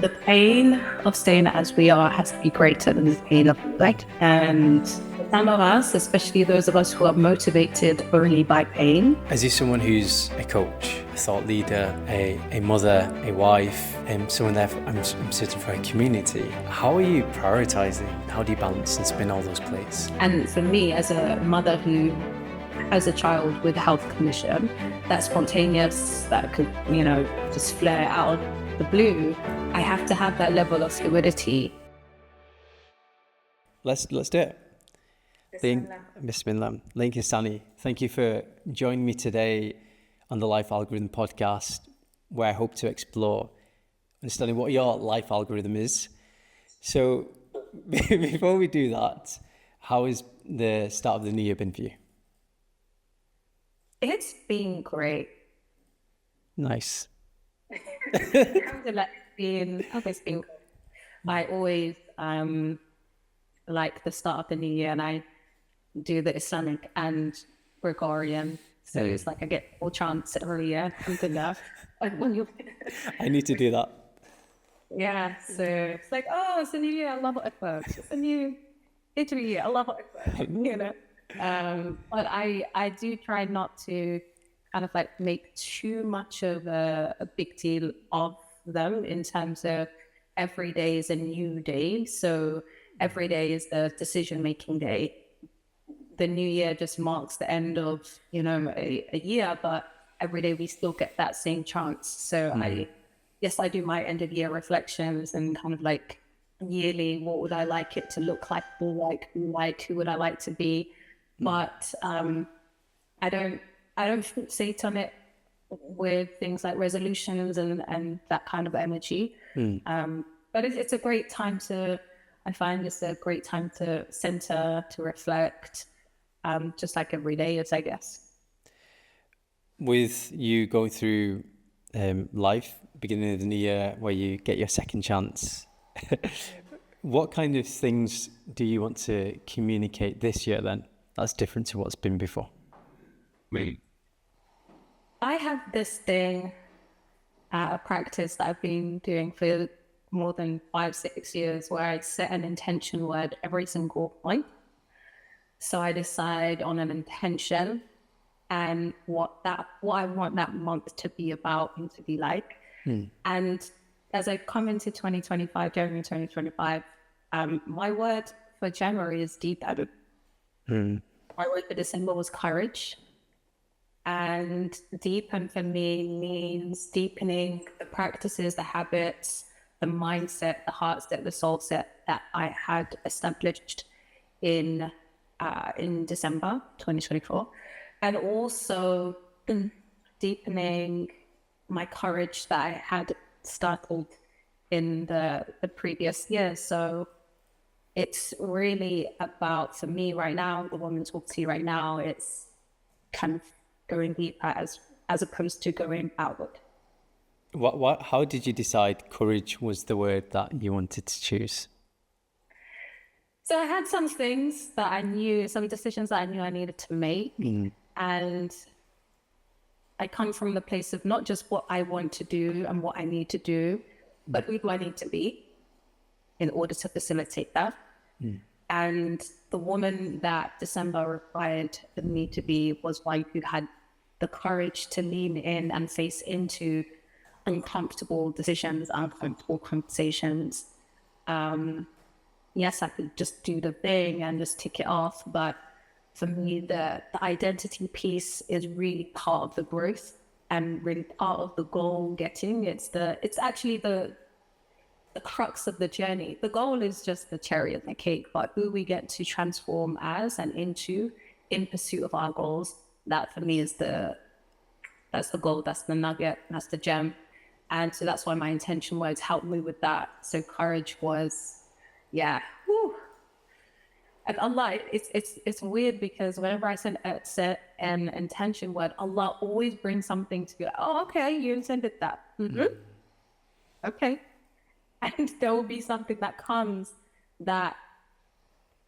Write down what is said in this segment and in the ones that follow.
the pain of staying as we are has to be greater than the pain of neglect. And some of us, especially those of us who are motivated only by pain. As you someone who's a coach, a thought leader, a mother, a wife, someone there, I'm certain for a community, how are you prioritizing? How do you balance and spin all those plates? And for me, as a mother who has a child with a health condition, that spontaneous, that could, just flare out of the blue, I have to have that level of fluidity. Let's do it. Bismillah. LaYinka Sanni, thank you for joining me today on the Life Algorithm podcast, where I hope to explore understanding what your life algorithm is. So before we do that, how has the start of the new year been for you? It's been great. Nice. It's been great. I always like the start of the new year, and I do the Islamic and Gregorian, so it's like I get more chants every year. I need to do that. Yeah, so it's like, oh, it's a new year, Allahu Akbar. It's a new Italy year, Allahu Akbar. But I do try not to kind of like make too much of a big deal of them in terms of every day is a new day. So every day is the decision-making day. The new year just marks the end of, a year, but every day we still get that same chance. So I do my end of year reflections and kind of like yearly, what would I like it to look like, who would I like to be? But I don't fixate on it with things like resolutions and that kind of energy. But it's a great time I find it's a great time to center, to reflect, just like every day is, I guess. With you going through life, beginning of the new year, where you get your second chance, what kind of things do you want to communicate this year then that's different to what's been before? I have this thing, a practice that I've been doing for more than 5-6 years, where I set an intention word every single point. So I decide on an intention and what I want that month to be about and to be like. And as I come into January 2025, my word for January is deepen. My word for December was courage. And deepen for me means deepening the practices, the habits, the mindset, the heart set, the soul set that I had established in December 2024. And also deepening my courage that I had started in the previous year. So it's really about, for me right now, the woman talk to you right now, it's kind of going deeper as opposed to going outward. How did you decide courage was the word that you wanted to choose? So I had some things that I knew, some decisions that I knew I needed to make. And I come from the place of not just what I want to do and what I need to do, but who do I need to be in order to facilitate that. And the woman that December required me to be was one who had the courage to lean in and face into uncomfortable decisions, uncomfortable conversations. Yes, I could just do the thing and just tick it off, but for me, the identity piece is really part of the growth and really part of the goal getting. It's actually the crux of the journey. The goal is just the cherry on the cake, but who we get to transform as and into in pursuit of our goals, that for me is that's the goal, that's the nugget, that's the gem. And so that's why my intention words helped me with that. So courage was, yeah. Whew. And Allah, it's weird because whenever I set an intention word, Allah always brings something to be like, oh, okay, you intended that. Okay. And there will be something that comes that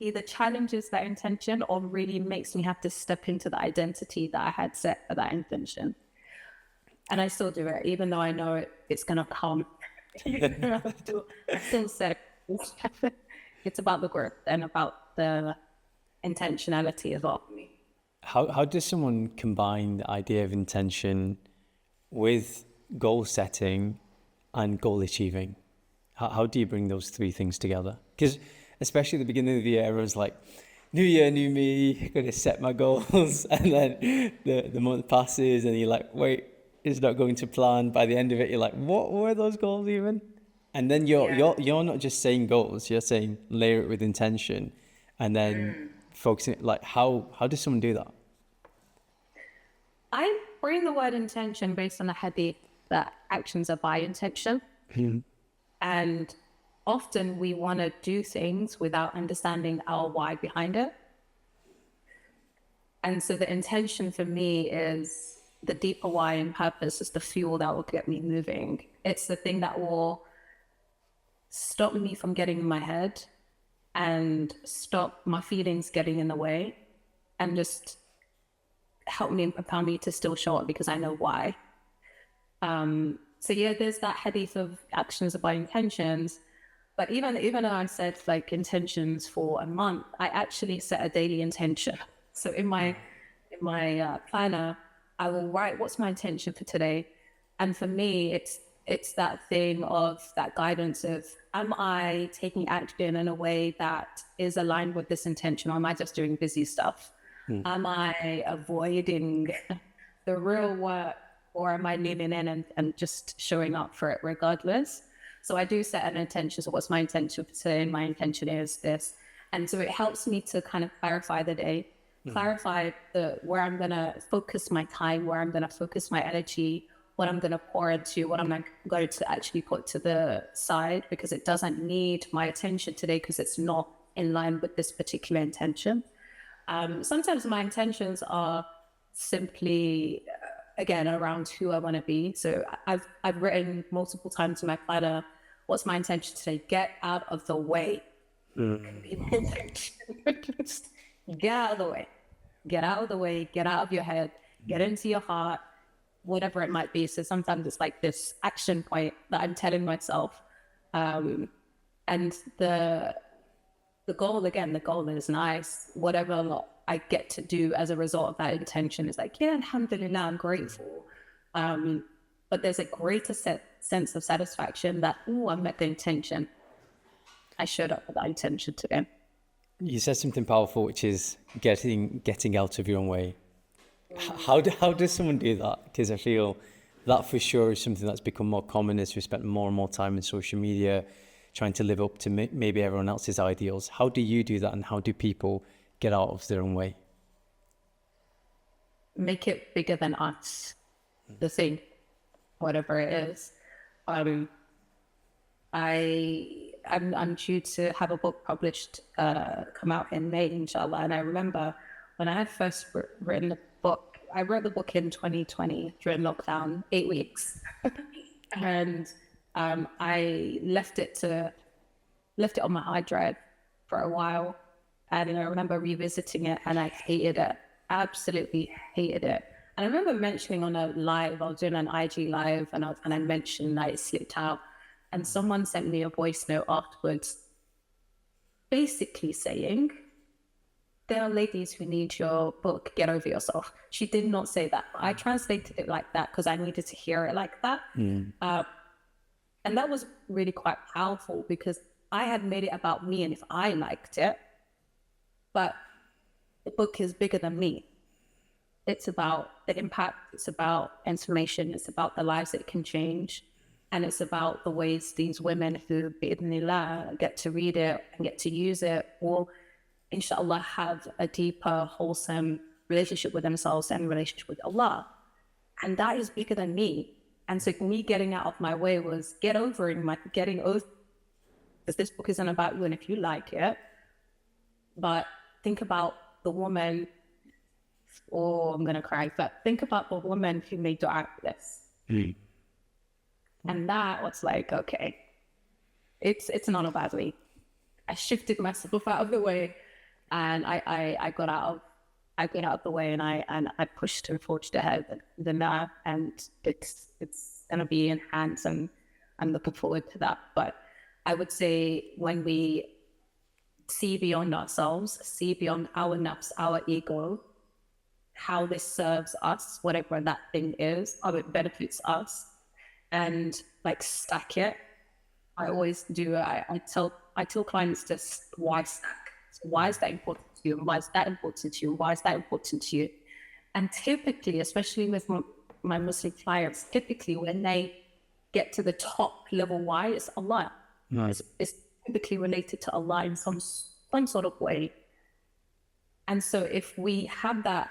either challenges that intention or really makes me have to step into the identity that I had set for that intention. And I still do it, even though I know it's going to come I still say it's about the growth and about the intentionality as well for me. How does someone combine the idea of intention with goal setting and goal achieving? How do you bring those three things together? Because especially at the beginning of the year, everyone's like, new year, new me, gonna set my goals. And then the month passes and you're like, wait, it's not going to plan. By the end of it, you're like, what were those goals even? And then you're not just saying goals, you're saying layer it with intention and then focusing, like how does someone do that? I bring the word intention based on the hadith that actions are by intention. And often we want to do things without understanding our why behind it. And so the intention for me is the deeper why and purpose is the fuel that will get me moving. It's the thing that will stop me from getting in my head and stop my feelings getting in the way and just help me and propel me to still show up because I know why. So yeah, there's that hadith of actions are by intentions. But even though I said like intentions for a month, I actually set a daily intention. So in my planner, I will write what's my intention for today. And for me, it's that thing of that guidance of, am I taking action in a way that is aligned with this intention, or am I just doing busy stuff? Am I avoiding the real work, or am I leaning in and just showing up for it regardless? So I do set an intention. So what's my intention for today? My intention is this. And so it helps me to kind of clarify the day, clarify where I'm going to focus my time, where I'm going to focus my energy, what I'm going to pour into, what I'm going to actually put to the side, because it doesn't need my attention today because it's not in line with this particular intention. Sometimes my intentions are simply, again, around who I want to be. So I've written multiple times in my planner, what's my intention today? Get out of the way. Just get out of the way. Get out of the way. Get out of your head. Get into your heart. Whatever it might be. So sometimes it's like this action point that I'm telling myself. And the goal is nice. Whatever I get to do as a result of that intention is like, yeah, alhamdulillah, I'm grateful. But there's a greater sense of satisfaction that, I met the intention. I showed up with that intention today. You said something powerful, which is getting out of your own way. How does someone do that? Because I feel that for sure is something that's become more common as we spend more and more time in social media, trying to live up to maybe everyone else's ideals. How do you do that, and how do people get out of their own way? Make it bigger than us. The thing, whatever it is. I'm due to have a book published, come out in May, inshallah. And I remember when I had first written the book, I wrote the book in 2020 during lockdown, 8 weeks. And I left it on my hard drive for a while. And I remember revisiting it and I hated it, absolutely hated it. And I remember mentioning on a live, I was doing an IG live and I mentioned that it slipped out. And someone sent me a voice note afterwards, basically saying, there are ladies who need your book, get over yourself. She did not say that. I translated it like that because I needed to hear it like that. And that was really quite powerful because I had made it about me and if I liked it, but the book is bigger than me. It's about the impact, it's about information, it's about the lives it can change. And it's about the ways these women who, bi'idhnillah, get to read it and get to use it, or inshallah have a deeper, wholesome relationship with themselves and relationship with Allah. And that is bigger than me. And so me getting out of my way was getting over, because this book isn't about you and if you like it, but think about the woman, I'm going to cry, but think about the woman who made dua for this. And that was like, okay, it's not about me. I shifted myself out of the way and I got out of the way and I pushed and forged ahead and it's going to be enhanced. And I'm looking forward to that. But I would say when we see beyond ourselves, see beyond our nafs, our ego, how this serves us, whatever that thing is, how it benefits us, and like stack it. I always do. I tell clients just why stack. So why is that important to you? Why is that important to you? Why is that important to you? And typically, especially with my Muslim clients, typically when they get to the top level why, it's Allah. Right. It's typically related to Allah in some sort of way. And so if we have that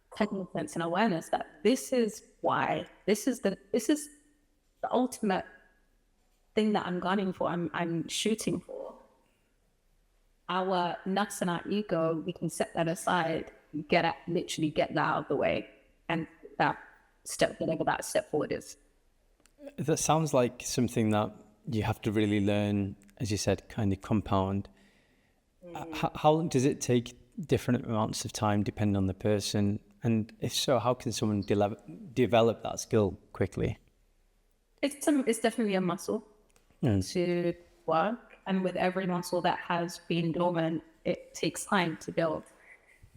cognizance and awareness that this is why, this is the ultimate thing that I'm gunning for, I'm shooting for. Our nuts and our ego, we can set that aside, literally get that out of the way, and that whatever that step forward is. That sounds like something that you have to really learn, as you said, kind of compound. How long does it take different amounts of time depending on the person? And if so, how can someone develop that skill quickly? It's definitely a muscle to work. And with every muscle that has been dormant, it takes time to build.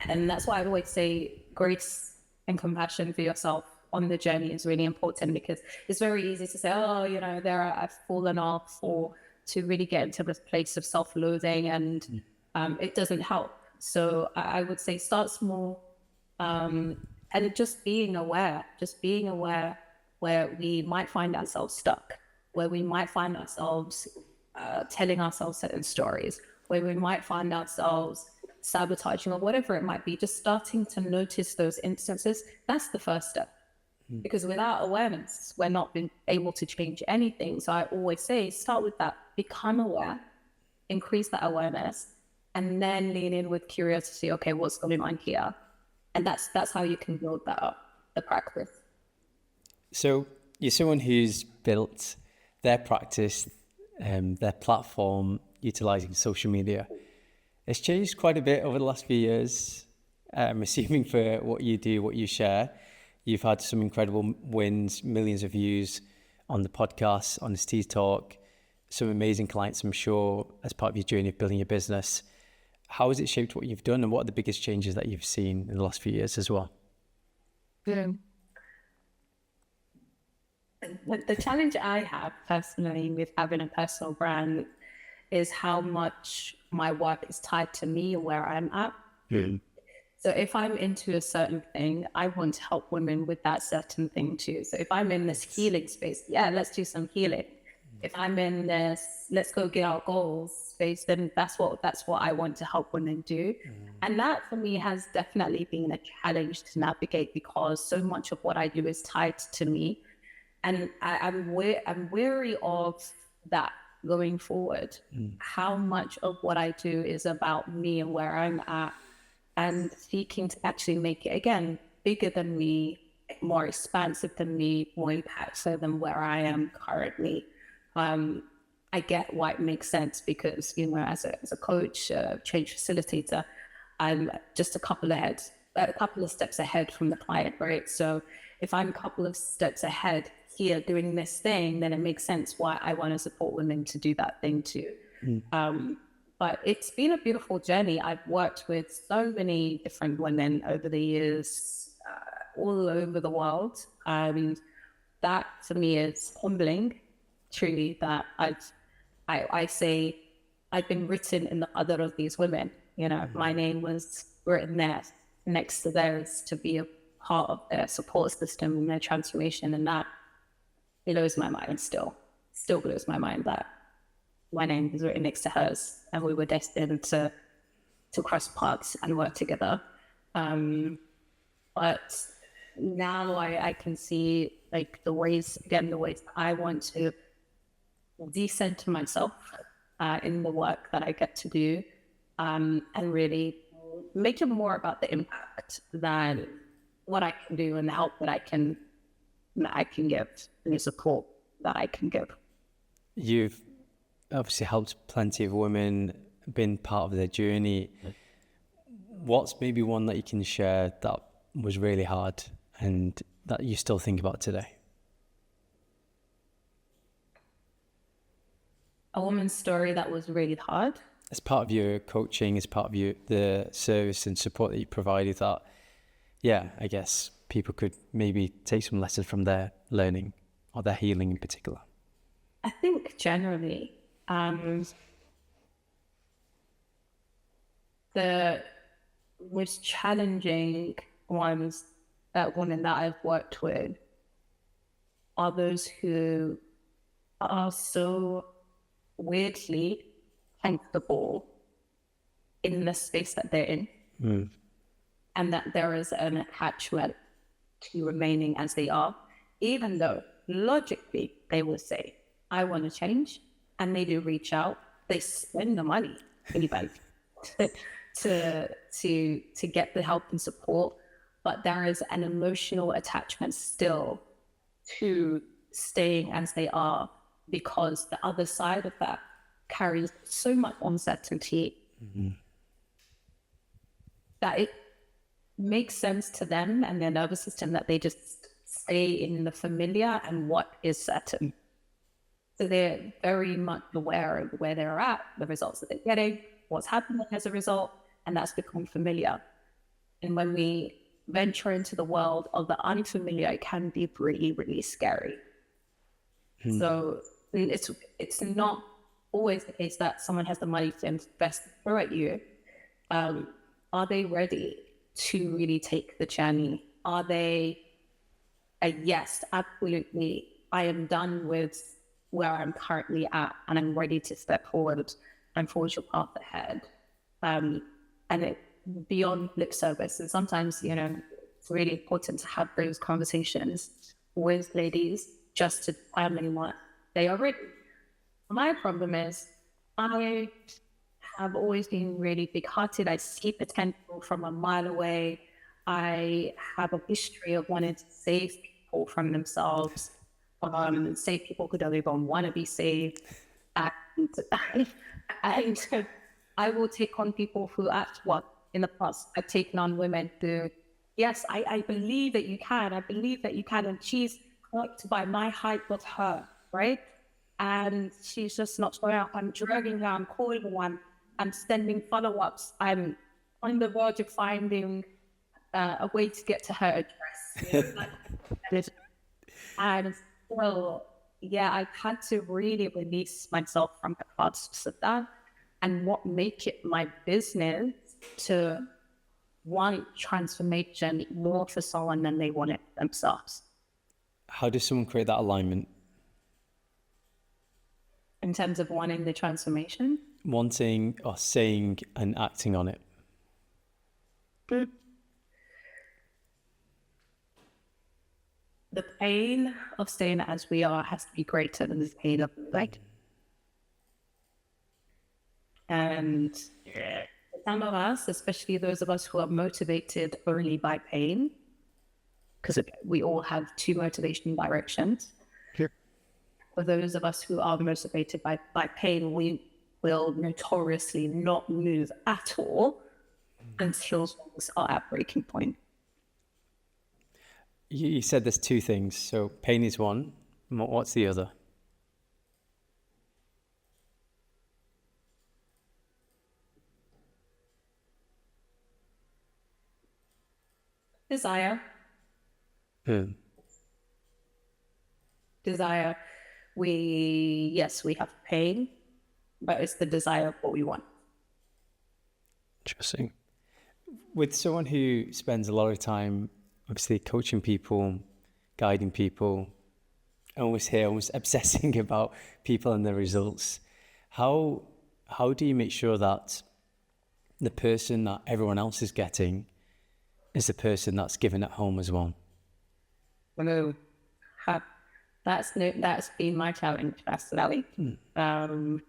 And that's why I always say grace and compassion for yourself on the journey is really important, because it's very easy to say, oh, I've fallen off, or to really get into this place of self-loathing, and it doesn't help. So I would say start small, and just being aware where we might find ourselves stuck, where we might find ourselves telling ourselves certain stories, where we might find ourselves sabotaging or whatever it might be. Just starting to notice those instances, that's the first step. Because without awareness, we're not been able to change anything. So I always say, start with that, become aware, increase that awareness, and then lean in with curiosity. Okay, what's going on here? And that's how you can build that up, the practice. So you're someone who's built their practice, their platform, utilizing social media. It's changed quite a bit over the last few years. I'm assuming for what you do, what you share, you've had some incredible wins, millions of views on the podcast, on this Tea Talk, some amazing clients, I'm sure, as part of your journey of building your business. How has it shaped what you've done, and what are the biggest changes that you've seen in the last few years as well? The challenge I have personally with having a personal brand is how much my work is tied to me and where I'm at. So if I'm into a certain thing, I want to help women with that certain thing too. So if I'm in this healing space, let's do some healing. If I'm in this, let's go get our goals space, then that's what I want to help women do. And that for me has definitely been a challenge to navigate, because so much of what I do is tied to me. And I'm wary of that going forward. How much of what I do is about me and where I'm at, and seeking to actually make it, again, bigger than me, more expansive than me, more impactful than where I am currently. I get why it makes sense, because, as a coach, change facilitator, I'm just a couple of steps ahead from the client, right? So if I'm a couple of steps ahead here doing this thing, then it makes sense why I want to support women to do that thing too. But it's been a beautiful journey. I've worked with so many different women over the years, all over the world. That for me is humbling, truly, that I say I've been written in the other of these women. My name was written there next to theirs to be a part of their support system and their transformation. And that blows my mind still blows my mind that my name is written next to hers, and we were destined to cross paths and work together. But now I can see the ways I want to decenter myself in the work that I get to do, and really make it more about the impact than what I can do and the help that I can give, and the support that I can give. You've obviously helped plenty of women, been part of their journey. What's maybe one that you can share that was really hard and that you still think about today? a woman's story that was really hard. As part of your coaching, as part of the service and support that you provided, that, yeah, I guess people could maybe take some lessons from their learning or their healing in particular. I think generally, the most challenging women that I've worked with are those who are so weirdly comfortable in the space that they're in, and that there is an attachment to remaining as they are, even though logically they will say, I want to change, and they do reach out. They spend the money even to get the help and support, but there is an emotional attachment still to staying as they are, because the other side of that carries so much uncertainty that it makes sense to them and their nervous system that they just stay in the familiar and what is certain. So they're very much aware of where they're at, the results that they're getting, what's happening as a result, and that's become familiar. And when we venture into the world of the unfamiliar, it can be really, really scary. So it's not always the case that someone has the money to invest through at you. Are they ready to really take the journey? Are they yes, absolutely, I am done with where I'm currently at and I'm ready to step forward and forge a path ahead. And it beyond lip service. And sometimes, it's really important to have those conversations with ladies just to determine what they are ready. My problem is I have always been really big-hearted. I see potential from a mile away. I have a history of wanting to save people from themselves, save people who don't even want to be saved. And I will take on people who in the past, I've taken on women who, yes, I believe that you can. I believe that you can. And she's connected by my height with her, right? And she's just not showing up. I'm dragging her, I'm calling one, I'm sending follow-ups. I'm on the verge of finding a way to get to her address. And well, yeah, I've had to really release myself from the parts of that and what make it my business to want transformation more for someone than they want it themselves. How does someone create that alignment? In terms of wanting the transformation? Wanting or saying and acting on it. The pain of staying as we are has to be greater than the pain of like. And some of us, especially those of us who are motivated only by pain, because we all have two motivation directions. Here. For those of us who are motivated by pain, we will notoriously not move at all until things are at breaking point. You said there's two things. So pain is one. What's the other? Desire. Desire. We have pain, but it's the desire of what we want. Interesting. With someone who spends a lot of time, obviously, coaching people, guiding people, almost obsessing about people and their results, how do you make sure that the person that everyone else is getting is the person that's given at home as well? No, that's been my challenge personally. I'm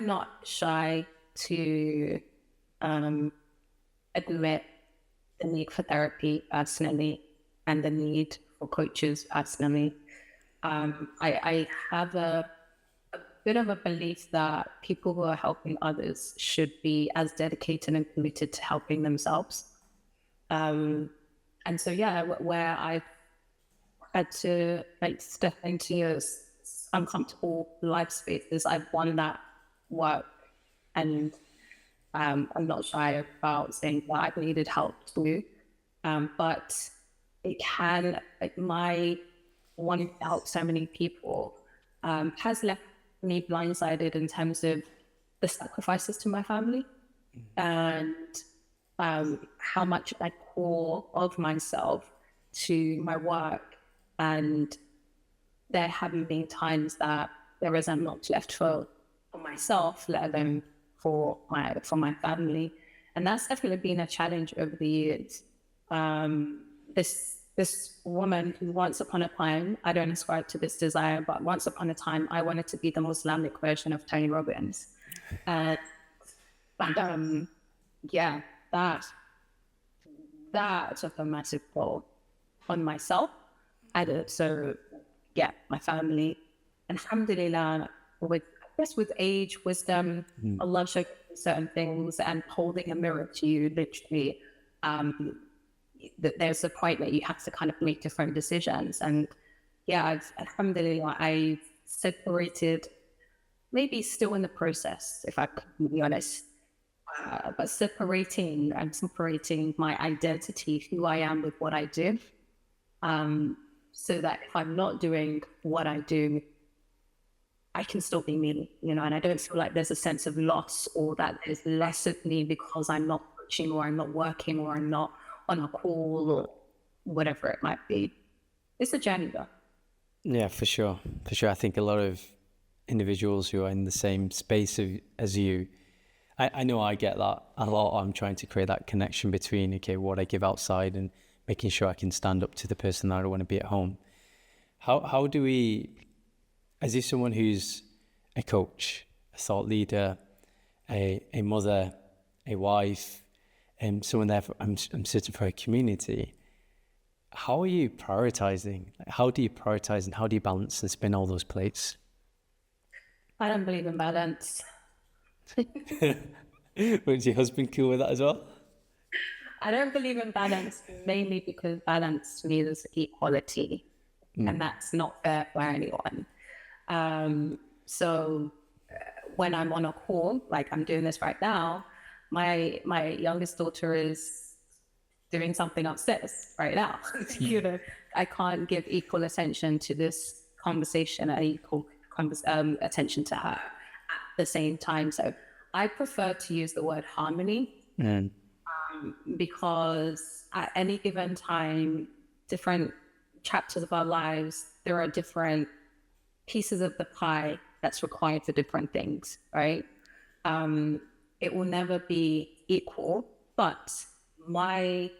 not shy to admit the need for therapy personally and the need for coaches personally. I have a bit of a belief that people who are helping others should be as dedicated and committed to helping themselves. And so, yeah, where I've had to like step into uncomfortable life spaces. I've won that work, and I'm not shy about saying that I needed help too. But it can, like my wanting to help so many people has left me blindsided in terms of the sacrifices to my family and how much I pour of myself to my work. And there haven't been times that there isn't much left for myself, let alone for my family. And that's definitely been a challenge over the years. This woman who once upon a time, I don't ascribe to this desire, but once upon a time, I wanted to be the Islamic version of Tony Robbins. And yeah, that took a massive toll on myself. And also, yeah, my family. And alhamdulillah, with age, wisdom, Allah showed certain things and holding a mirror to you, literally, that there's a point that you have to kind of make different decisions. And yeah, alhamdulillah, I've separated, maybe still in the process, if I can be honest, but separating my identity, who I am with what I do, so that if I'm not doing what I do, I can still be me, and I don't feel like there's a sense of loss or that there's less of me because I'm not coaching or I'm not working or I'm not on a call or whatever it might be. It's a journey though. Yeah, for sure. I think a lot of individuals who are in the same space as you, I know I get that a lot. I'm trying to create that connection between, okay, what I give outside and making sure I can stand up to the person that I want to be at home. How do we, as if someone who's a coach, a thought leader, a mother, a wife, and someone there, I'm sitting for a community, how are you prioritizing? How do you prioritize and how do you balance and spin all those plates? I don't believe in balance. Was your husband cool with that as well? I don't believe in balance, mainly because balance means equality, and that's not fair for anyone. So when I'm on a call, like I'm doing this right now, my youngest daughter is doing something upstairs right now. I can't give equal attention to this conversation and equal attention to her at the same time. So I prefer to use the word harmony. Because at any given time, different chapters of our lives, there are different pieces of the pie that's required for different things, right? It will never be equal, but my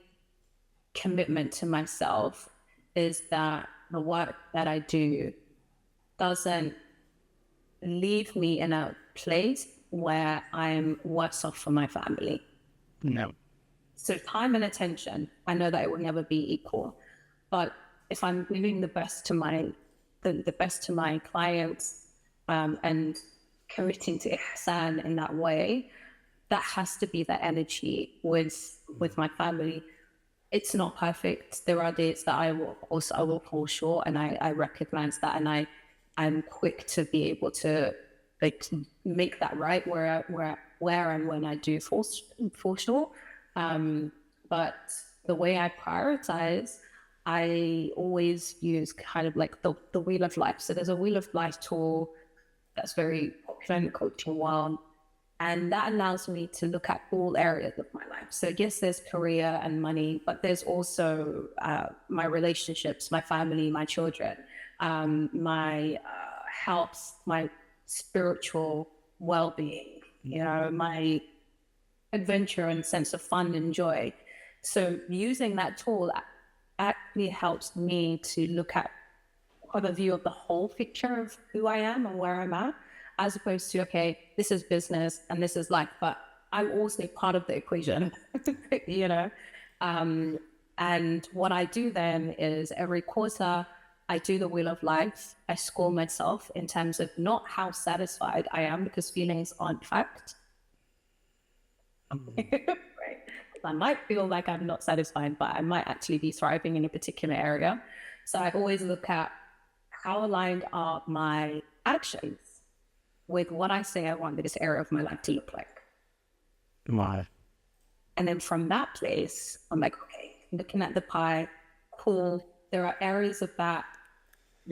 commitment to myself is that the work that I do doesn't leave me in a place where I'm worse off for my family. No. So time and attention, I know that it will never be equal, but if I'm giving the best to my clients and committing to ihsan in that way, that has to be the energy with my family. It's not perfect. There are days that I will fall short, and I recognize that, and I'm quick to be able to like make that right where and when I do fall short. But the way I prioritize, I always use kind of like the Wheel of Life. So there's a Wheel of Life tool that's very popular in the coaching world. And that allows me to look at all areas of my life. So yes, there's career and money, but there's also my relationships, my family, my children, my health, my spiritual well-being, my adventure and sense of fun and joy. So using that tool actually helps me to look at have a view of the whole picture of who I am and where I'm at, as opposed to, okay, this is business and this is life, but I'm also part of the equation, and what I do then is every quarter I do the Wheel of Life. I score myself in terms of not how satisfied I am, because feelings aren't fact. Right. I might feel like I'm not satisfied, but I might actually be thriving in a particular area. So I always look at how aligned are my actions with what I say I want this area of my life to look like. Wow. And then from that place, I'm like, okay, looking at the pie, cool. There are areas of that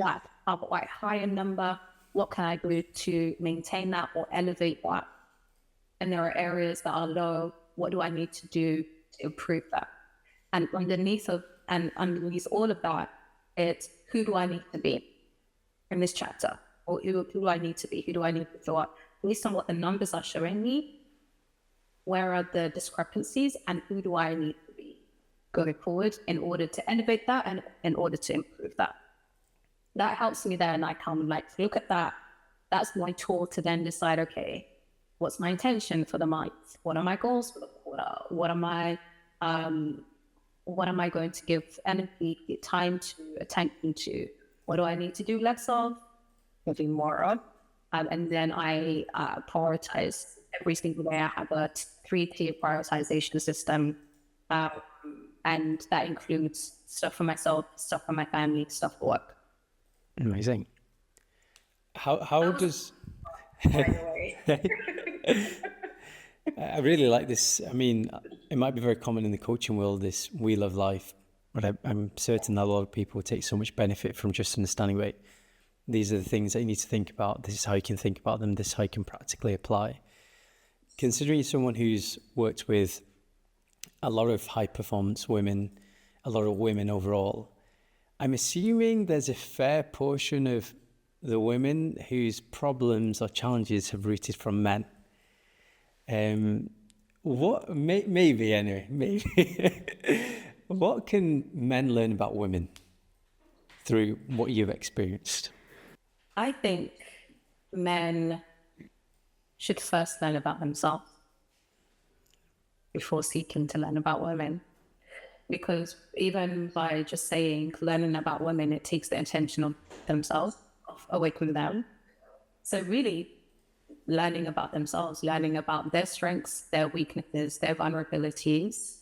are quite high in number. What can I do to maintain that or elevate that? And there are areas that are low. What do I need to do to improve that? And underneath all of that, it's who do I need to be in this chapter? Or who do I need to be? Who do I need to fill up? Based on what the numbers are showing me, where are the discrepancies and who do I need to be going forward in order to elevate that and in order to improve that? That helps me then. I can look at that. That's my tool to then decide, okay, what's my intention for the month? What are my goals for the quarter? What am I going to give energy, time to, attention to? What do I need to do less of? Moving more of? And then I prioritize every single day. I have a 3-tier prioritization system. And that includes stuff for myself, stuff for my family, stuff for work. Amazing. How does... By the way. I really like this. I mean, it might be very common in the coaching world, this wheel of life, but I'm certain that a lot of people take so much benefit from just understanding, wait, these are the things that you need to think about. This is how you can think about them. This is how you can practically apply. Considering someone who's worked with a lot of high performance women, a lot of women overall, I'm assuming there's a fair portion of the women whose problems or challenges have rooted from men. Maybe. What can men learn about women through what you've experienced? I think men should first learn about themselves before seeking to learn about women. Because even by just saying learning about women, it takes the attention of themselves away from them. So really learning about themselves, learning about their strengths, their weaknesses, their vulnerabilities,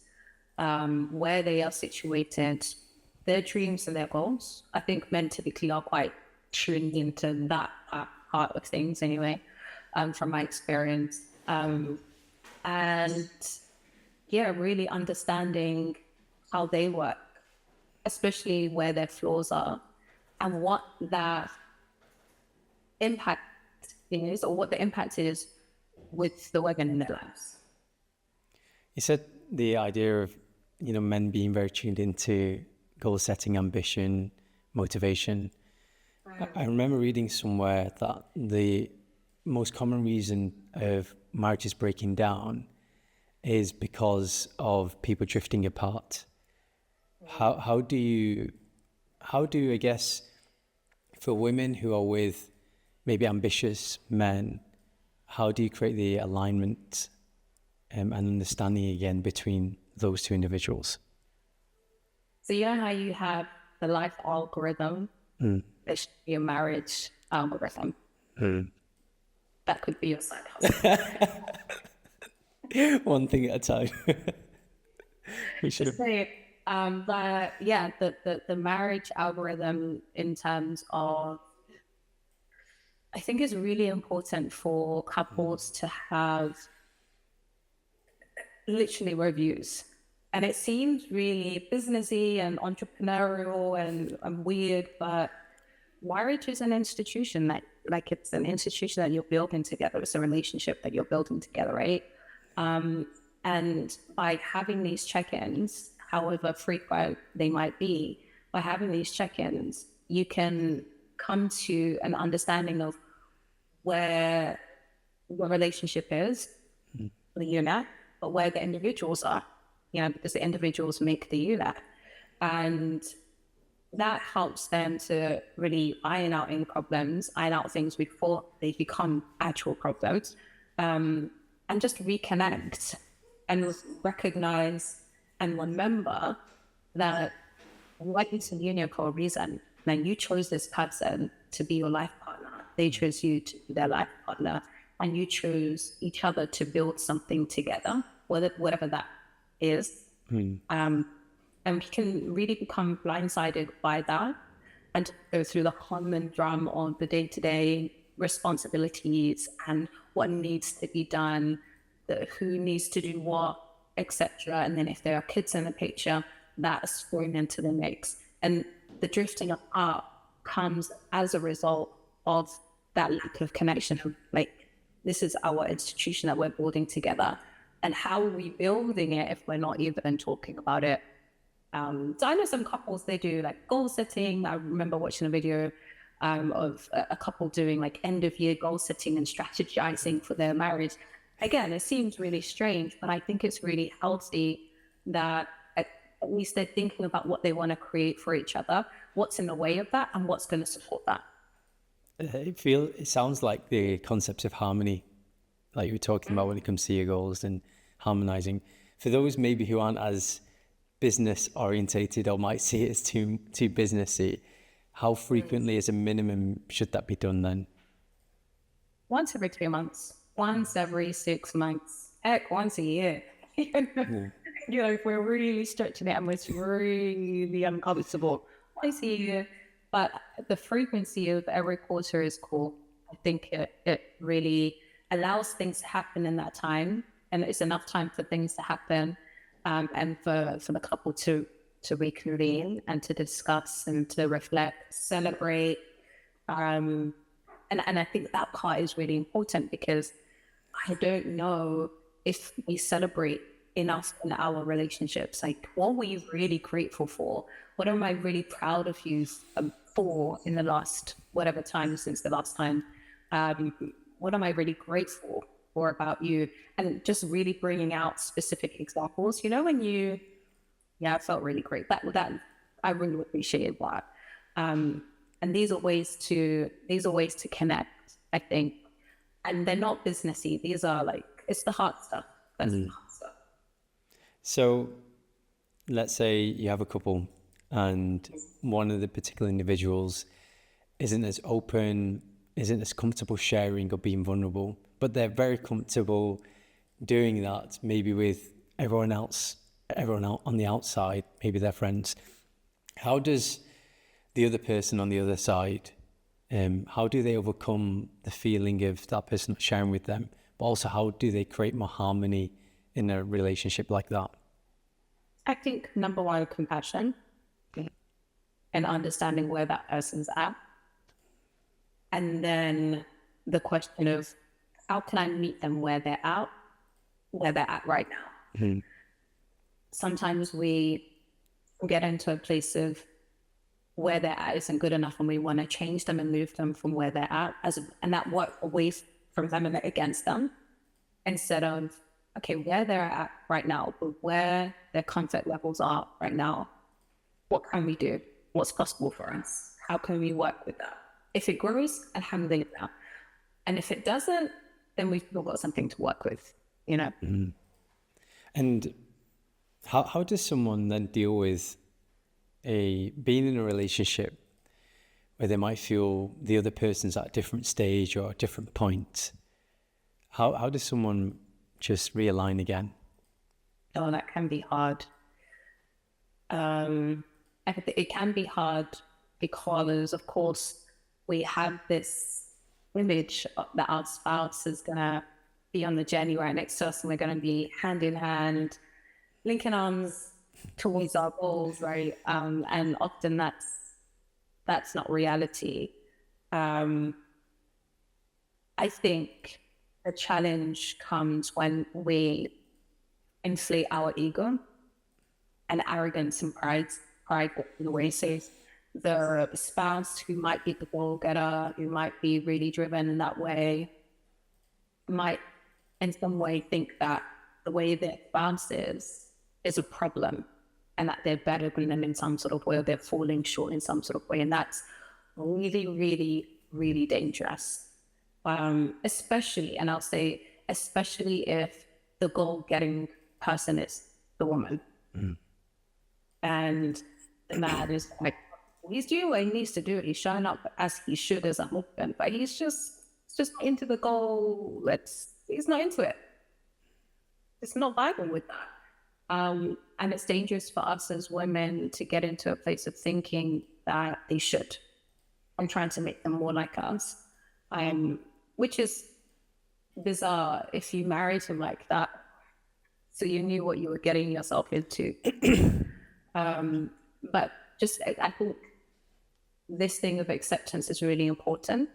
where they are situated, their dreams and their goals. I think men typically are quite tuned into that part of things anyway, from my experience. And yeah, really understanding how they work, especially where their flaws are and what that impact is, or what the impact is with the women in their lives. You said the idea of, men being very tuned into goal setting, ambition, motivation. I remember reading somewhere that the most common reason of marriages breaking down is because of people drifting apart. How do I guess, for women who are with maybe ambitious men, how do you create the alignment and understanding again between those two individuals? So you know how you have the life algorithm? There should be a marriage algorithm. That could be your side hustle. One thing at a time. We should have... the marriage algorithm in terms of, I think it's really important for couples to have literally reviews. And it seems really businessy and entrepreneurial and weird, but marriage is an institution that, it's an institution that you're building together. It's a relationship that you're building together, right? And by having these check-ins, however frequent they might be, by having these check-ins, you can come to an understanding of where the relationship is, the unit, but where the individuals are, because the individuals make the unit. And that helps them to really iron out any problems, iron out things before they become actual problems, and just reconnect and recognize and remember that what is a union for a reason. And you chose this person to be your life partner. They chose you to be their life partner, and you chose each other to build something together, whatever that is. And we can really become blindsided by that and go through the hum and drum of the day-to-day responsibilities and what needs to be done, who needs to do what, etc. And then if there are kids in the picture, that's thrown into the mix. And the drifting apart comes as a result of that lack of connection of like, this is our institution that we're building together. And how are we building it if we're not even talking about it? So I know some couples, they do like goal setting. I remember watching a video of a couple doing like end of year goal setting and strategizing for their marriage. Again, it seems really strange, but I think it's really healthy that at least they're thinking about what they want to create for each other, what's in the way of that, and what's going to support that. It sounds like the concept of harmony, like you were talking about when it comes to your goals and harmonizing. For those maybe who aren't as business orientated or might see it as too businessy, how frequently as a minimum should that be done then? Once every 3 months, once every 6 months, heck, once a year. You know, if we're really stretching it and it's really uncomfortable, once a year. But the frequency of every quarter is cool. I think it really allows things to happen in that time, and it's enough time for things to happen, and for the couple to reconvene and to discuss and to reflect, celebrate. And I think that part is really important, because I don't know if we celebrate enough in our relationships. Like, what were you really grateful for? What am I really proud of you for in the last whatever time since the last time? What am I really grateful for about you? And just really bringing out specific examples. You know, when I felt really great. That I really appreciated that. And these are ways to connect, I think. And they're not businessy. These are like, it's the hard stuff. That's the hard stuff. So let's say you have a couple and one of the particular individuals isn't as open, isn't as comfortable sharing or being vulnerable, but they're very comfortable doing that, maybe with everyone else on the outside, maybe their friends. How does the other person on the other side, how do they overcome the feeling of that person not sharing with them? But also, how do they create more harmony in a relationship like that? I think number one, compassion and understanding where that person's at. And then the question of, how can I meet them where they're at right now? Mm-hmm. Sometimes we get into a place of where they're at isn't good enough, and we want to change them and move them from where they're at, and that work away from them and against them, instead of, okay, where they're at right now, but where their comfort levels are right now. What can we do? What's possible for us? How can we work with that? If it grows, alhamdulillah. And if it doesn't, then we've still got something to work with, you know? Mm-hmm. And how does someone then deal with being in a relationship where they might feel the other person's at a different stage or a different point? How does someone just realign again? Oh, that can be hard. I think it can be hard because, of course, we have this image that our spouse is going to be on the journey right next to us, and we're going to be hand in hand, linking arms towards our goals, right? And often that's not reality. I think the challenge comes when we inflate our ego and arrogance and pride in the way. So the spouse who might be the goal getter, who might be really driven in that way, might in some way think that the way their spouse is a problem, and that they're better than them in some sort of way, or they're falling short in some sort of way. And that's really, really, really dangerous. Especially, and I'll say, especially if the goal-getting person is the woman. Mm. And the man is like, he's doing what he needs to do. He's showing up as he should as a husband, but he's just into the goal. He's not into it. It's not vibing with that. And it's dangerous for us as women to get into a place of thinking that they should. I'm trying to make them more like us, which is bizarre if you married him like that. So you knew what you were getting yourself into. But just, I think this thing of acceptance is really important.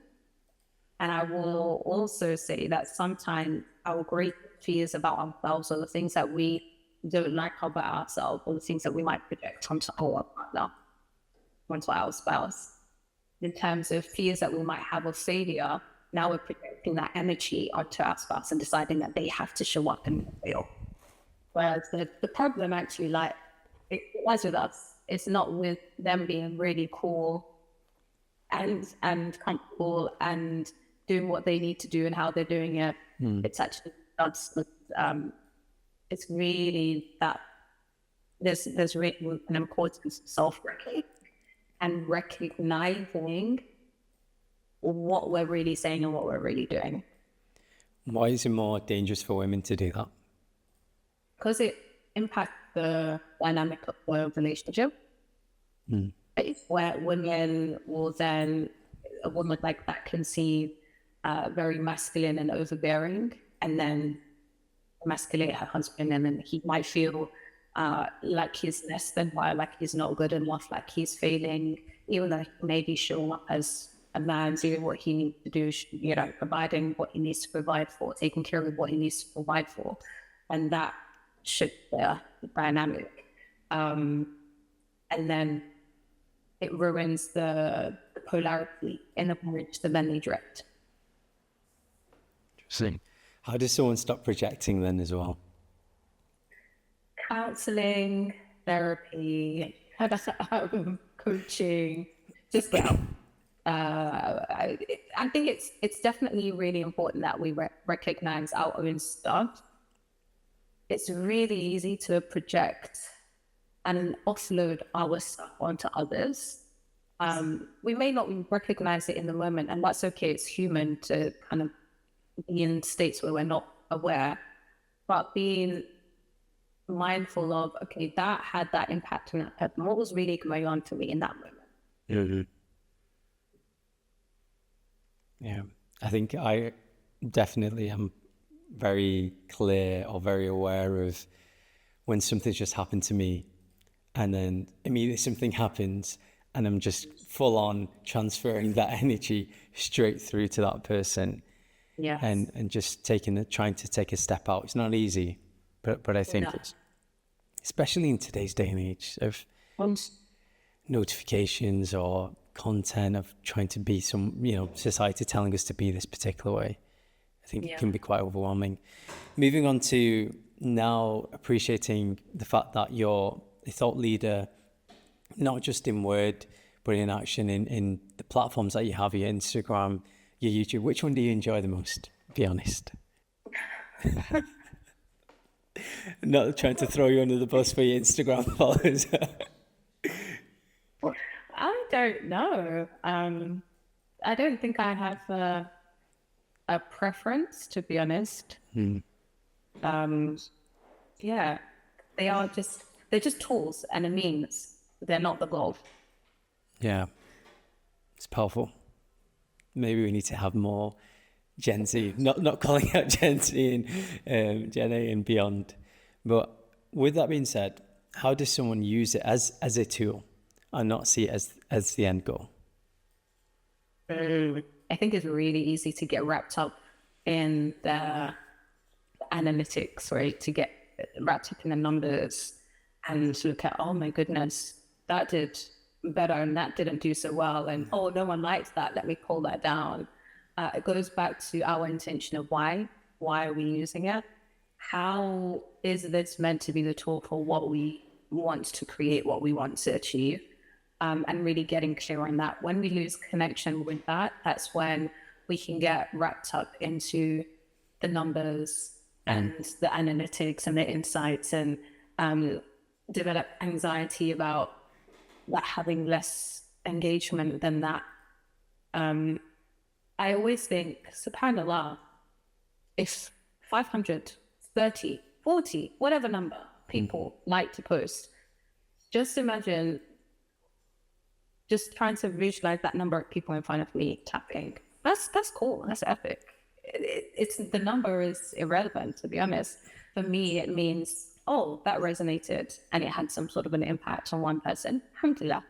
And I will also say that sometimes our great fears about ourselves or the things that we don't like about ourselves or the things that we might project onto our partner, onto our spouse, in terms of fears that we might have of failure, now we're projecting that energy onto our spouse and deciding that they have to show up and fail. Whereas the problem actually it lies with us. It's not with them being really cool and comfortable and doing what they need to do and how they're doing it. It's actually it's really that there's really an importance of self-recognition and recognizing what we're really saying and what we're really doing. Why is it more dangerous for women to do that? Because it impacts the dynamic of the relationship. It's where women will then, a woman like that can seem very masculine and overbearing, and then emasculate her husband, and then he might feel like he's less than, like he's not good enough, like he's failing, even though he maybe show up as a man, doing what he needs to do, providing what he needs to provide for, taking care of what he needs to provide for. And that should be the dynamic. And then it ruins the polarity in the marriage that then they drift. Interesting. How does someone stop projecting then as well? Counseling, therapy, coaching, just I think it's definitely really important that we recognize our own stuff. It's really easy to project and offload our stuff onto others. We may not recognize it in the moment, and that's okay. It's human to kind of be in states where we're not aware, but being mindful of, okay, that had that impact on that person. What was really going on for me in that moment? Yeah, I think I definitely am very clear or very aware of when something's just happened to me, and then immediately something happens and I'm just full on transferring that energy straight through to that person. Yes. And just trying to take a step out. It's not easy, but I think it's, especially in today's day and age of notifications or content of trying to be society telling us to be this particular way. I think it can be quite overwhelming. Moving on to now appreciating the fact that you're a thought leader, not just in word, but in action in the platforms that you have, your Instagram, your YouTube. Which one do you enjoy the most? Be honest. Not trying to throw you under the bus for your Instagram followers. I don't know. I don't think I have a preference, to be honest. Yeah, they're just tools and a means. They're not the goal. Yeah, it's powerful. Maybe we need to have more Gen Z, not calling out Gen Z and Gen A and beyond. But with that being said, how does someone use it as a tool and not see it as the end goal? I think it's really easy to get wrapped up in the analytics, right? To get wrapped up in the numbers and to look at, oh my goodness, that did better and that didn't do so well. And oh, no one likes that. Let me pull that down. It goes back to our intention of why are we using it? How is this meant to be the tool for what we want to create, what we want to achieve? And really getting clear on that. When we lose connection with that, that's when we can get wrapped up into the numbers and the analytics and the insights and develop anxiety about that having less engagement than that. I always think, subhanAllah, if 500, 30, 40, whatever number, people like to post. Just imagine just trying to visualize that number of people in front of me tapping. That's cool. That's epic. It's the number is irrelevant, to be honest. For me, it means, oh, that resonated and it had some sort of an impact on one person. Alhamdulillah,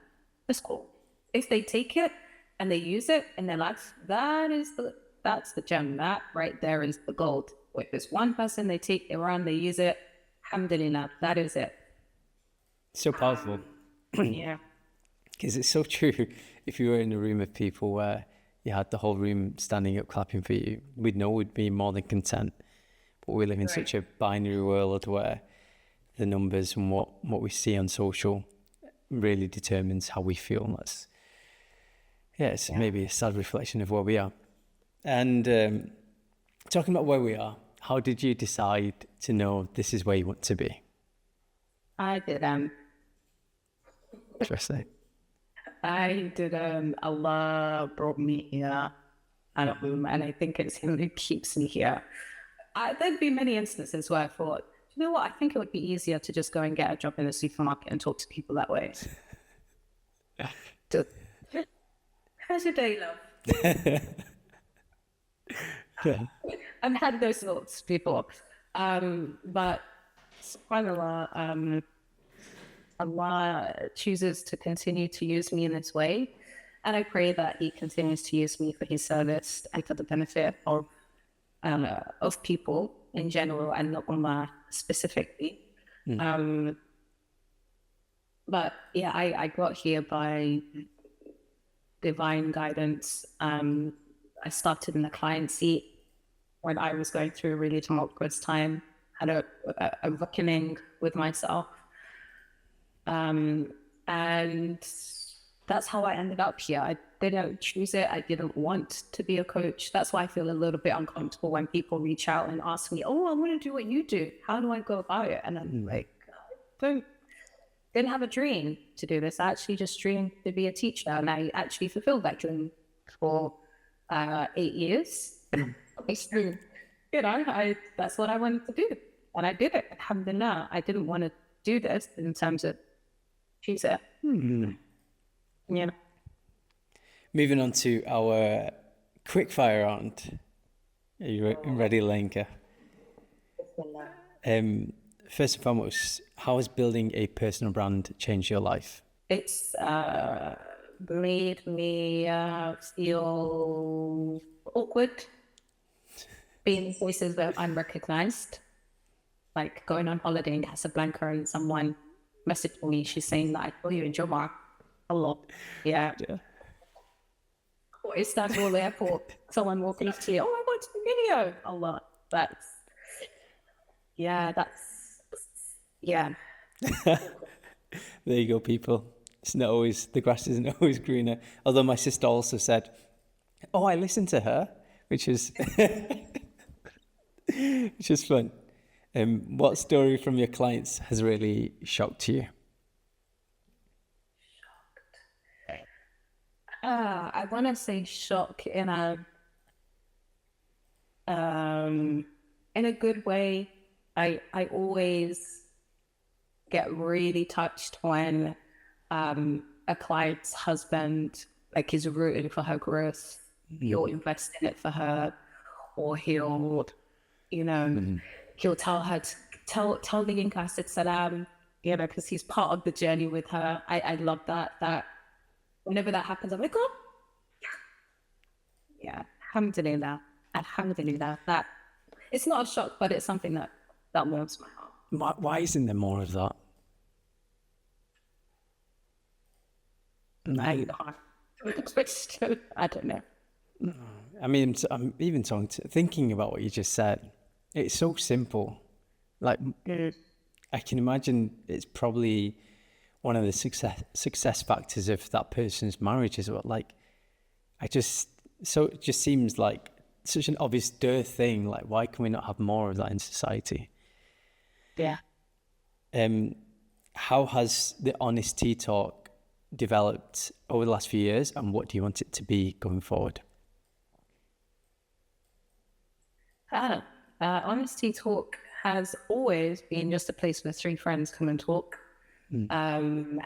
that's cool. If they take it and they use it in their life, that's the gem. That right there is the gold. If it's one person, they take it around, they use it, alhamdulillah, that is it. So powerful. Yeah. Because it's so true. If you were in a room of people where you had the whole room standing up clapping for you, we'd know we'd be more than content. But we live in such a binary world where the numbers and what we see on social really determines how we feel. And that's, it's maybe a sad reflection of where we are. And talking about where we are, how did you decide to know this is where you want to be? I did Interesting. Allah brought me here, and I think it's Him who keeps me here. There'd be many instances where I thought, you know what, I think it would be easier to just go and get a job in a supermarket and talk to people that way. How's your day, love? I've had those thoughts before. But subhanAllah, Allah chooses to continue to use me in this way. And I pray that He continues to use me for His service and for the benefit of people in general and the Ummah specifically. But yeah, I got here by divine guidance. I started in the client seat when I was going through a really tumultuous time, had a reckoning with myself. And that's how I ended up here. I didn't choose it. I didn't want to be a coach. That's why I feel a little bit uncomfortable when people reach out and ask me, oh, I want to do what you do. How do I go about it? And I'm like, I didn't have a dream to do this. I actually just dreamed to be a teacher. And I actually fulfilled that dream for 8 years. That's what I wanted to do. And I did it. Alhamdulillah. I didn't want to do this in terms of choose it. Yeah. Moving on to our quickfire round. Are you ready, LaYinka? First and foremost, how has building a personal brand changed your life? It's made me feel awkward being in places where I'm recognized. Like going on holiday in Casablanca and someone messaged me, she's saying that I saw you in Jomar a lot. Yeah. Or Istanbul airport, someone walking up to you, oh, I watched the video a lot. There you go, people. It's not always, the grass isn't always greener. Although my sister also said, oh, I listened to her, which is fun. What story from your clients has really shocked you? I want to say shock in a good way. I always get really touched when a client's husband is rooting for her growth. He'll invest in it for her, or he'll tell her to tell LaYinka I said salam, because he's part of the journey with her. I love that whenever that happens, I'm like, oh, yeah, alhamdulillah. That it's not a shock, but it's something that warms my heart. Why isn't there more of that? I don't know. I mean, I'm even thinking about what you just said. It's so simple. Like, I can imagine it's probably one of the success factors of that person's marriage as well. Like, it just seems like such an obvious dearth thing. Like, why can we not have more of that in society? Yeah. How has the honesty talk developed over the last few years, and what do you want it to be going forward? Honesty talk has always been just a place where three friends come and talk, and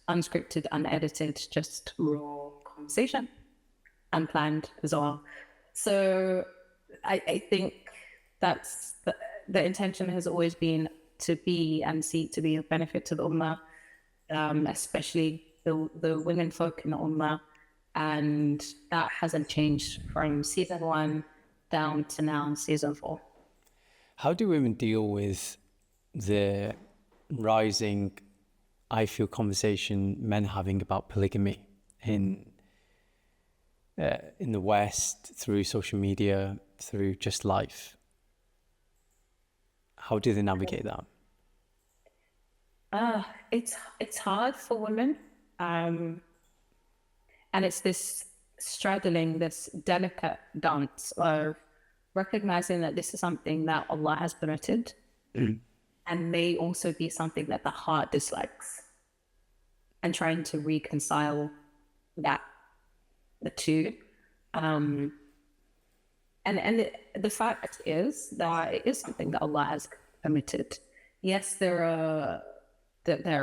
unscripted, unedited, just raw conversation, unplanned as well. So I think that's the intention has always been to be and seek to be of benefit to the Ummah, especially the women folk in the Ummah. And that hasn't changed from season 1 down to now, season 4. How do women deal with the rising, I feel, conversation men having about polygamy in the West, through social media, through just life? How do they navigate that? It's hard for women, and it's this straddling, this delicate dance of recognizing that this is something that Allah has permitted, and may also be something that the heart dislikes, and trying to reconcile the two. And the fact is that it is something that Allah has permitted. Yes, there are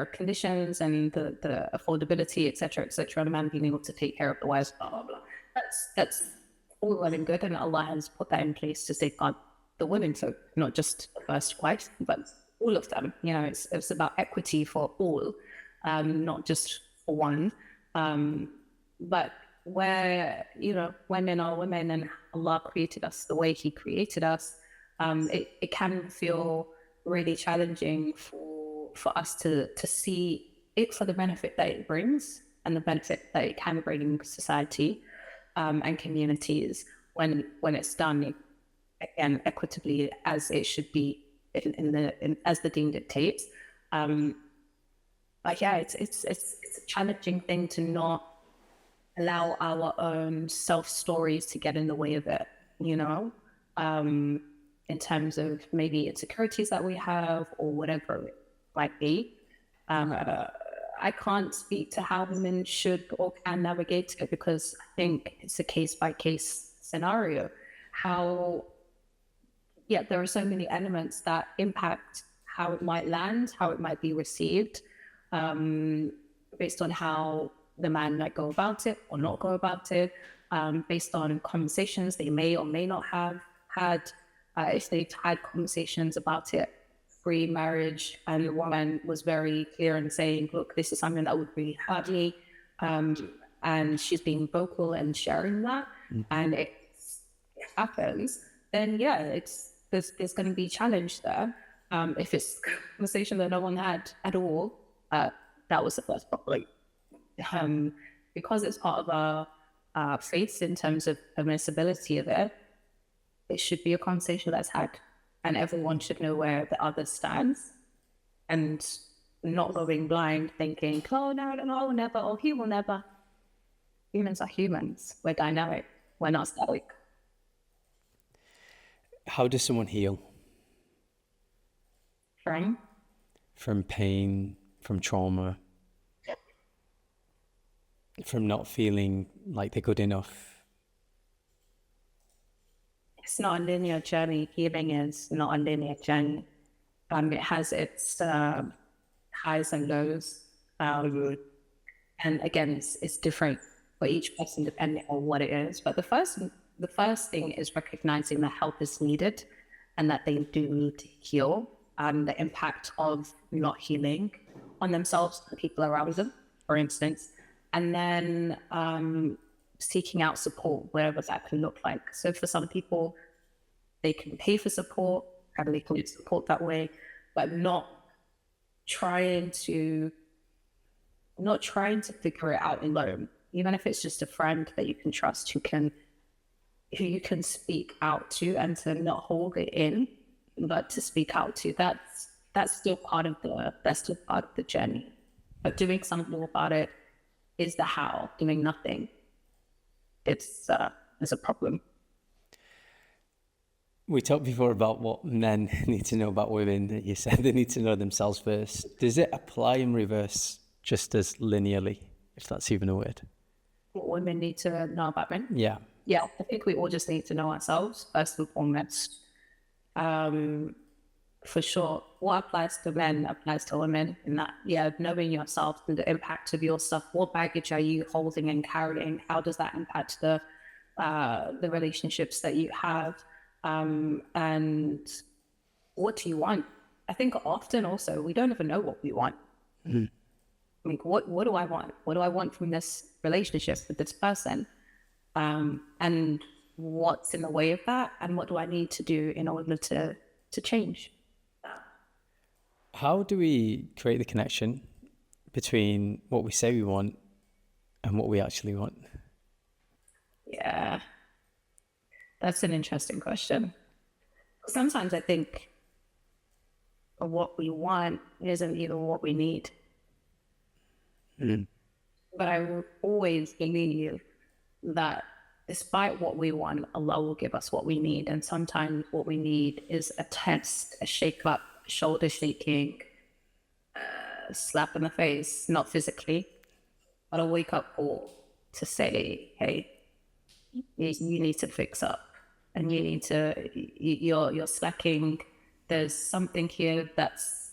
conditions and the affordability, etc., and a man being able to take care of the wives, blah blah blah. That's all well and good, and Allah has put that in place to safeguard the women, so not just the first wife, but all of them. You know, it's about equity for all, not just for one. But where, you know, women are women and Allah created us the way He created us, it can feel really challenging for us to see it for the benefit that it brings and the benefit that it can bring in society and communities when it's done again equitably as it should be as the Deen dictates. But yeah, it's a challenging thing to not allow our own self stories to get in the way of it, you know, in terms of maybe insecurities that we have or whatever it might be. I can't speak to how women should or can navigate it, because I think it's a case by case scenario. There are so many elements that impact how it might land, how it might be received, based on how the man might go about it or not go about it, based on conversations they may or may not have had. If they've had conversations about it pre-marriage and the woman was very clear in saying, look, this is something that would really hurt me, and she's being vocal and sharing that, and it happens, then yeah, there's going to be challenge there. If it's a conversation that no one had at all, that was the first problem. Because it's part of our faith in terms of permissibility of it, it should be a conversation that's had, and everyone should know where the other stands, and not going blind thinking, oh no, never, or he will never. Humans are humans. We're dynamic. We're not static. How does someone heal? From pain, from trauma, from not feeling like they're good enough? It's not a linear journey. Healing is not a linear journey. It has its highs and lows. And again, it's different for each person depending on what it is. But the first thing is recognizing that help is needed and that they do need to heal, the impact of not healing on themselves and the people around them, for instance. And then seeking out support, wherever that can look like. So for some people, they can pay for support, and they can get support that way, but not trying to figure it out alone. Even if it's just a friend that you can trust, who you can speak out to, and to not hold it in, but to speak out to. That's still part of the journey. But doing something about it is the how. Doing nothing, it's a problem. We talked before about what men need to know about women. You said they need to know themselves first. Does it apply in reverse just as linearly, if that's even a word? What women need to know about men? Yeah. Yeah, I think we all just need to know ourselves first and foremost. For sure. What applies to men applies to women in that, knowing yourself and the impact of your stuff. What baggage are you holding and carrying? How does that impact the relationships that you have? And what do you want? I think often also we don't even know what we want. I mean, what do I want? What do I want from this relationship with this person? And what's in the way of that? And what do I need to do in order to change? How do we create the connection between what we say we want and what we actually want? Yeah, that's an interesting question. Sometimes I think what we want isn't even what we need. But I will always believe that despite what we want, Allah will give us what we need. And sometimes what we need is a test, a shake up, shoulder shaking, slap in the face, not physically, but a wake up call to say, hey, you need to fix up, and you need to, you're slacking. There's something here that's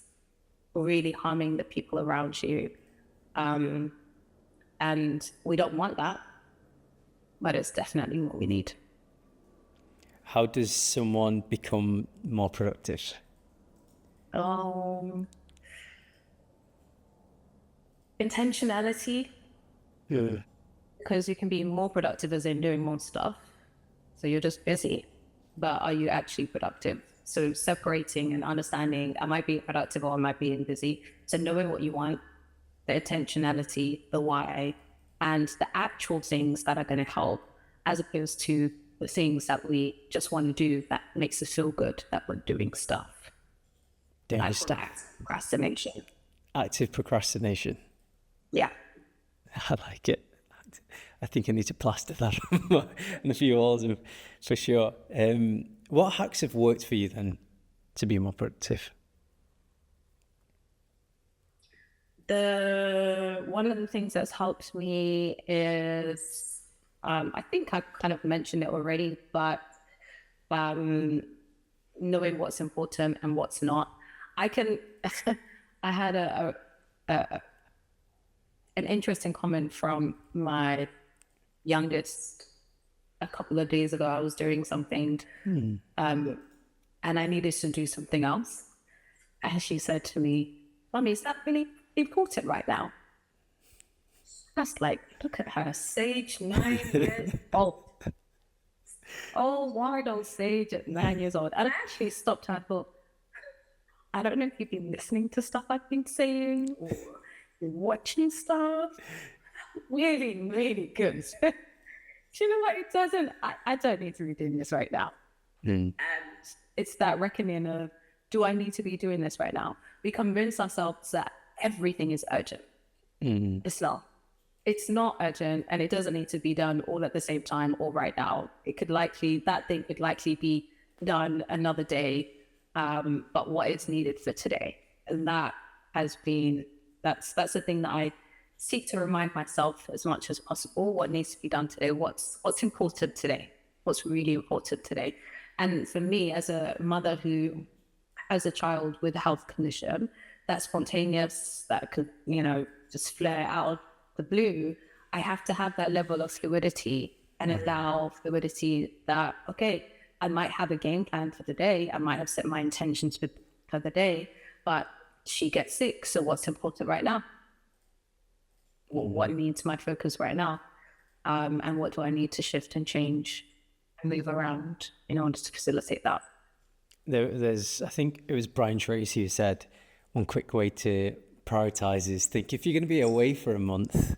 really harming the people around you. And we don't want that, but it's definitely what we need. How does someone become more productive? Intentionality. Yeah. Because you can be more productive as in doing more stuff. So you're just busy, but are you actually productive? So separating and understanding, am I being productive or am I being busy? So knowing what you want, the intentionality, the why, and the actual things that are going to help, as opposed to the things that we just want to do that makes us feel good that we're doing stuff. Dangerous Like procrastination. Active procrastination. Yeah. I like it. I think I need to plaster that on a few walls for sure. What hacks have worked for you then to be more productive? One of the things that's helped me is, I think I kind of mentioned it already, but knowing what's important and what's not. I had an interesting comment from my youngest a couple of days ago. I was doing something, and I needed to do something else. And she said to me, "Mommy, is that really important right now?" That's like, look at her, Sage, 9 years old. Oh, wide old Sage at 9 years old. And I actually stopped and I thought, I don't know if you've been listening to stuff I've been saying or watching stuff. Really, really good. You know what? It doesn't, I don't need to be doing this right now. And it's that reckoning of, do I need to be doing this right now? We convince ourselves that everything is urgent. It's not. It's not urgent, and it doesn't need to be done all at the same time or right now. That thing could likely be done another day, but what is needed for today. And that's the thing that I seek to remind myself as much as possible, what needs to be done today, what's important today, what's really important today. And for me, as a mother who has a child with a health condition that's spontaneous, that could, just flare out of the blue, I have to have that level of fluidity and allow fluidity that, okay, I might have a game plan for the day, I might have set my intentions for the day, but she gets sick, so what's important right now? What needs my focus right now? And what do I need to shift and change and move around in order to facilitate that? I think it was Brian Tracy who said, one quick way to prioritize is think, if you're going to be away for a month,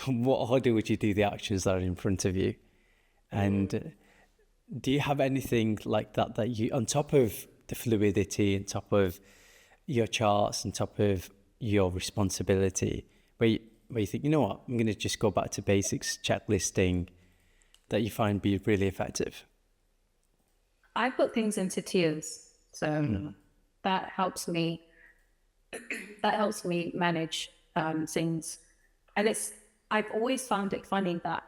what order would you do the actions that are in front of you? And do you have anything like that you, on top of the fluidity, on top of your charts, on top of your responsibility, where you think, you know what, I'm going to just go back to basics, checklisting, that you find be really effective? I put things into tiers, so that helps me. That helps me manage things, and I've always found it funny that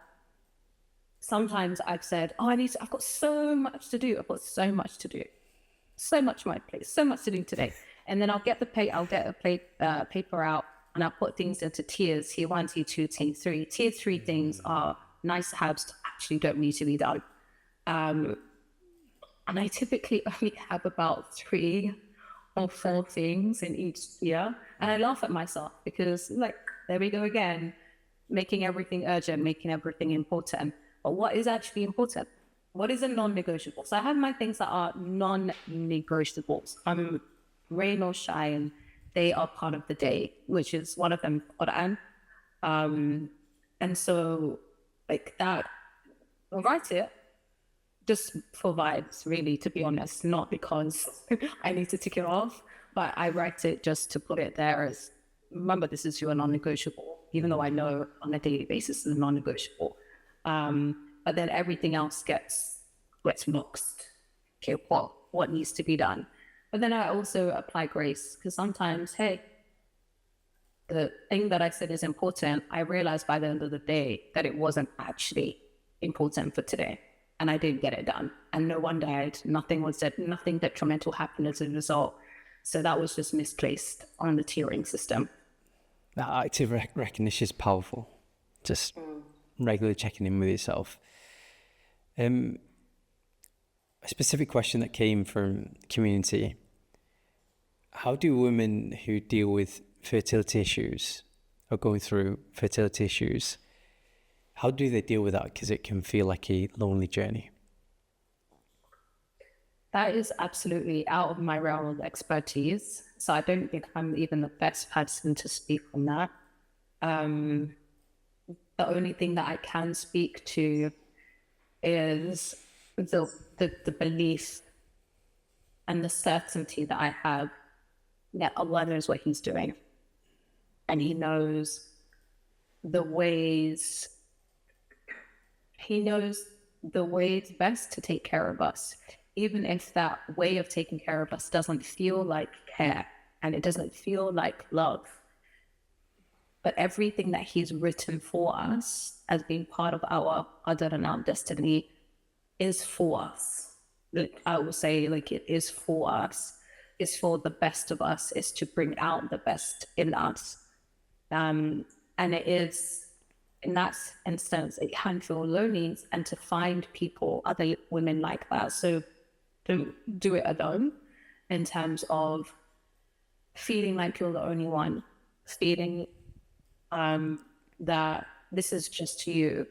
sometimes I've said, "Oh, I've got so much to do. I've got so much to do," so much on my plate, so much to do today. And then I'll get a paper out, and I'll put things into tiers, tier 1, tier 2, tier 3. Tier 3 things are nice to have, actually don't need to be done. And I typically only have about 3 or 4 things in each year. And I laugh at myself because, like, there we go again, making everything urgent, making everything important. But what is actually important? What is a non-negotiable? So I have my things that are non-negotiables. Rain or shine, they are part of the day, which is one of them, Quran. And so, like that, I'll write it just for vibes, really, to be honest, not because I need to tick it off, but I write it just to put it there as, remember, this is your non-negotiable, even though I know on a daily basis it's non-negotiable. But then everything else gets boxed. Okay, what needs to be done? But then I also apply grace, because sometimes, hey, the thing that I said is important, I realized by the end of the day that it wasn't actually important for today. And I didn't get it done. And no one died. Nothing was dead. Nothing detrimental happened as a result. So that was just misplaced on the tiering system. That active recognition is powerful. Just regularly checking in with yourself. A specific question that came from community. How do women who deal with fertility issues or going through fertility issues, how do they deal with that? Because it can feel like a lonely journey. That is absolutely out of my realm of expertise. So I don't think I'm even the best person to speak on that. The only thing that I can speak to is the belief and the certainty that I have that Allah knows what He's doing. And He knows the ways best to take care of us, even if that way of taking care of us doesn't feel like care and it doesn't feel like love. But everything that He's written for us as being part of our qadar and our destiny is for us. I will say, like, it is for us. It's for the best of us. It's to bring out the best in us. And it is, in that instance, it can feel lonely, and to find people, other women like that. So don't do it alone, in terms of feeling like you're the only one, feeling that this is just you.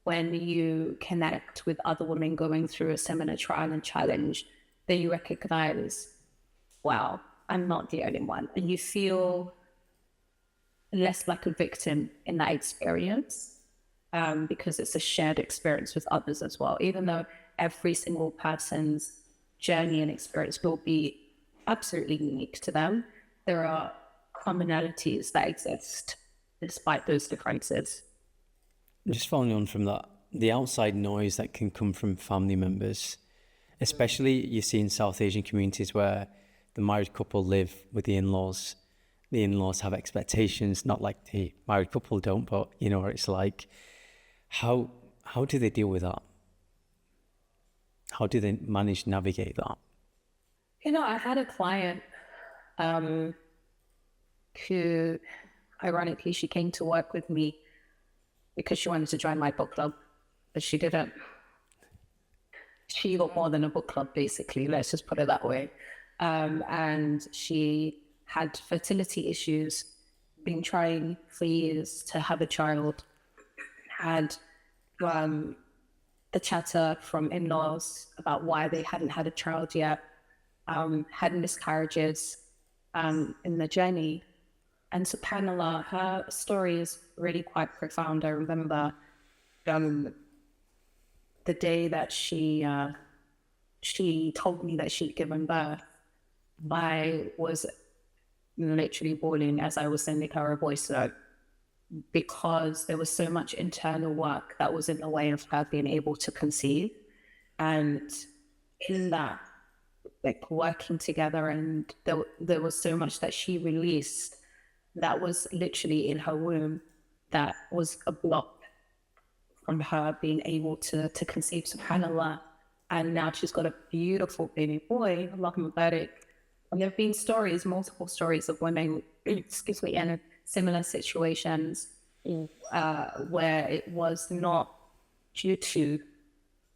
When you connect with other women going through a similar trial and challenge, then you recognize, wow, I'm not the only one. And you feel less like a victim in that experience, because it's a shared experience with others as well. Even though every single person's journey and experience will be absolutely unique to them, there are commonalities that exist despite those differences. Just following on from that, the outside noise that can come from family members, especially you see in South Asian communities where the married couple live with the in-laws. The in-laws have expectations, not like the married couple don't, but you know what it's like. How do they deal with that? How do they manage to navigate that? You know, I had a client who, ironically, she came to work with me because she wanted to join my book club, but she didn't. She got more than a book club, basically. Let's just put it that way. And she had fertility issues, been trying for years to have a child, had the chatter from in-laws about why they hadn't had a child yet, had miscarriages in the journey. And subhanAllah, her story is really quite profound. I remember the day that she told me that she'd given birth, I was literally bawling as I was sending her a voice note, because there was so much internal work that was in the way of her being able to conceive. And in that, like, working together, and there was so much that she released that was literally in her womb that was a block from her being able to conceive, subhanAllah. And now she's got a beautiful baby boy, Allahumma barik. And there have been stories, multiple stories of women, excuse me, in similar situations where it was not due to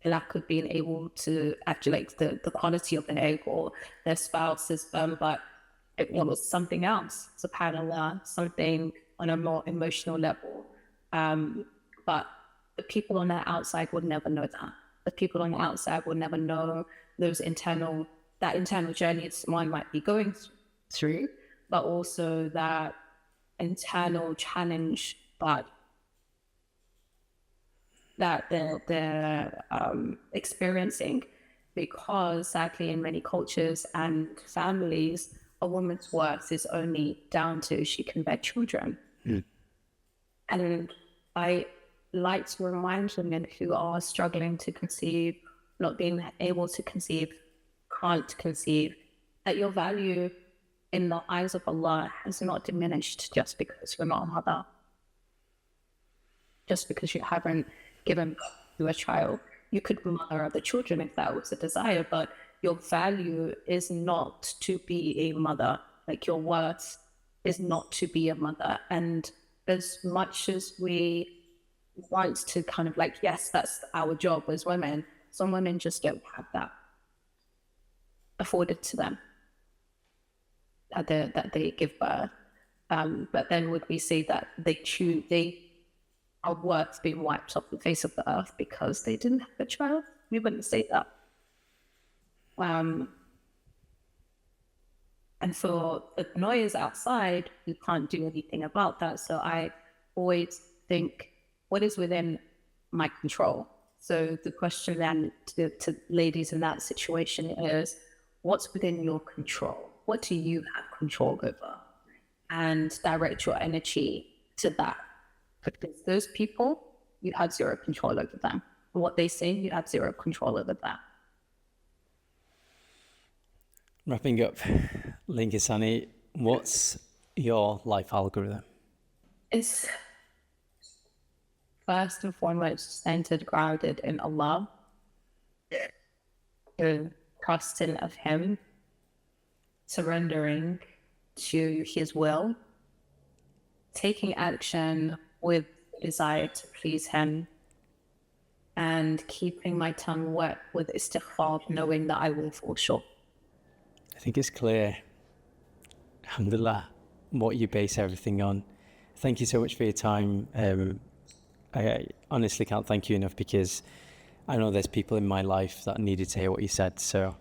lack of being able to actually like the quality of the egg or their spouse's sperm, but it was something else, subhanAllah, something on a more emotional level. But the people on the outside would never know that. The people on the outside would never know that internal journey someone might be going through, but also that internal challenge, but that they're experiencing, because sadly in many cultures and families, a woman's worth is only down to she can bear children. And I like to remind women who are struggling to conceive, not being able to conceive, can't conceive, that your value in the eyes of Allah has not diminished just because you're not a mother, just because you haven't given birth to a child. You could mother other children if that was a desire, but your value is not to be a mother. Like, your worth is not to be a mother. And as much as we want to kind of like, yes, that's our job as women, some women just don't have that afforded to them, that they give birth. But then would we say that they are worth being wiped off the face of the earth because they didn't have a child? We wouldn't say that. And for the noise outside, you can't do anything about that. So I always think, what is within my control? So the question then to ladies in that situation is, what's within your control? What do you have control over? And direct your energy to that. Because those people, you have zero control over them. What they say, you have zero control over that. Wrapping up, LaYinka Sanni, what's your life algorithm? It's first and foremost centered, grounded in Allah, the trusting of Him, surrendering to His will, taking action with desire to please Him, and keeping my tongue wet with istighfar, knowing that I will fall short. I think it's clear, alhamdulillah, what you base everything on. Thank you so much for your time. I honestly can't thank you enough, because I know there's people in my life that needed to hear what you said. So,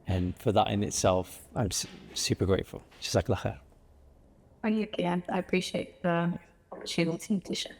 and for that in itself, I'm super grateful. Jazakallah khair. Thank you again. I appreciate the opportunity to share.